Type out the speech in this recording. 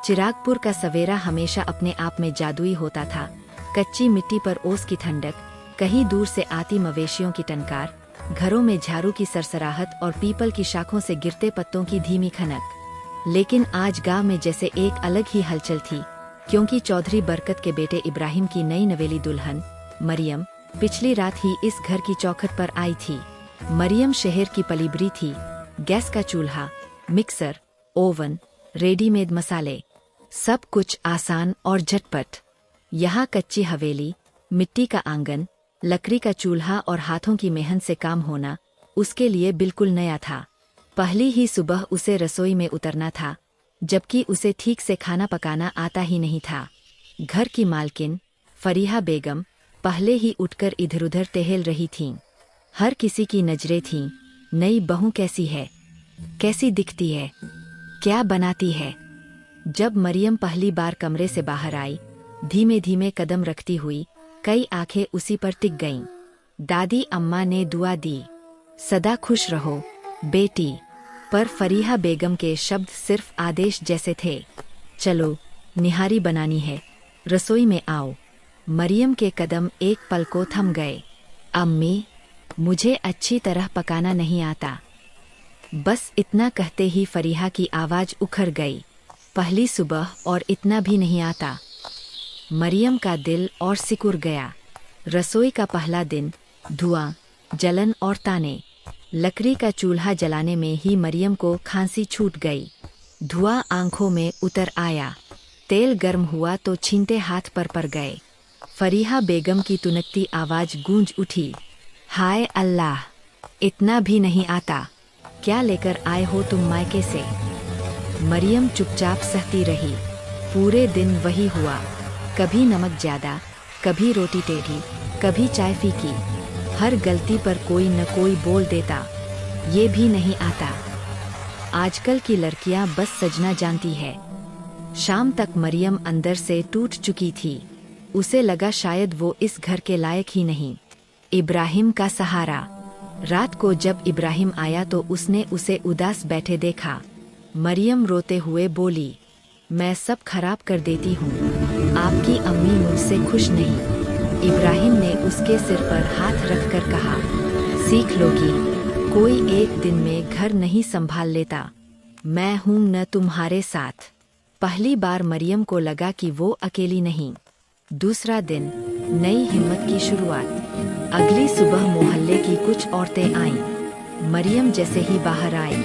चिरागपुर का सवेरा हमेशा अपने आप में जादुई होता था। कच्ची मिट्टी पर ओस की ठंडक, कहीं दूर से आती मवेशियों की टनकार, घरों में झाड़ू की सरसराहट और पीपल की शाखों से गिरते पत्तों की धीमी खनक। लेकिन आज गांव में जैसे एक अलग ही हलचल थी, क्योंकि चौधरी बरकत के बेटे इब्राहिम की नई नवेली दुल्हन मरियम पिछली रात ही इस घर की चौखट पर आई थी। मरियम शहर की पलीबरी थी। गैस का चूल्हा, मिक्सर, ओवन, रेडीमेड मसाले, सब कुछ आसान और झटपट। यहाँ कच्ची हवेली, मिट्टी का आंगन, लकड़ी का चूल्हा और हाथों की मेहनत से काम होना उसके लिए बिल्कुल नया था। पहली ही सुबह उसे रसोई में उतरना था, जबकि उसे ठीक से खाना पकाना आता ही नहीं था। घर की मालकिन फरीहा बेगम पहले ही उठकर इधर-उधर टहल रही थीं। हर किसी की नजरें थीं, नई बहू कैसी है, कैसी दिखती है, क्या बनाती है। जब मरियम पहली बार कमरे से बाहर आई, धीमे धीमे कदम रखती हुई, कई आंखें उसी पर टिक गईं। दादी अम्मा ने दुआ दी, सदा खुश रहो बेटी। पर फरीहा बेगम के शब्द सिर्फ आदेश जैसे थे। चलो, निहारी बनानी है, रसोई में आओ। मरियम के कदम एक पल को थम गए। अम्मी, मुझे अच्छी तरह पकाना नहीं आता। बस इतना कहते ही फरीहा की आवाज उखड़ गई। पहली सुबह और इतना भी नहीं आता। मरियम का दिल और सिकुड़ गया। रसोई का पहला दिन, धुआं, जलन और ताने। लकड़ी का चूल्हा जलाने में ही मरियम को खांसी छूट गई। धुआं आंखों में उतर आया। तेल गर्म हुआ तो छींटे हाथ पर पड़ गए। फरीहा बेगम की तुनकती आवाज गूंज उठी, हाय अल्लाह, इतना भी नहीं आता। क्या लेकर आए हो तुम मायके से? मरियम चुपचाप सहती रही। पूरे दिन वही हुआ, कभी नमक ज्यादा, कभी रोटी टेढ़ी, कभी चाय फीकी। हर गलती पर कोई न कोई बोल देता, ये भी नहीं आता। आजकल की लड़कियां बस सजना जानती है। शाम तक मरियम अंदर से टूट चुकी थी। उसे लगा शायद वो इस घर के लायक ही नहीं। इब्राहिम का सहारा। रात को जब इब्राहिम आया तो उसने उसे उदास बैठे देखा। मरियम रोते हुए बोली, मैं सब खराब कर देती हूँ, आपकी अम्मी मुझसे खुश नहीं। इब्राहिम ने उसके सिर पर हाथ रखकर कहा, सीख लोगी, कोई एक दिन में घर नहीं संभाल लेता। मैं हूँ न तुम्हारे साथ। पहली बार मरियम को लगा कि वो अकेली नहीं। दूसरा दिन, नई हिम्मत की शुरुआत। अगली सुबह मोहल्ले की कुछ औरतें आईं। मरियम जैसे ही बाहर आई,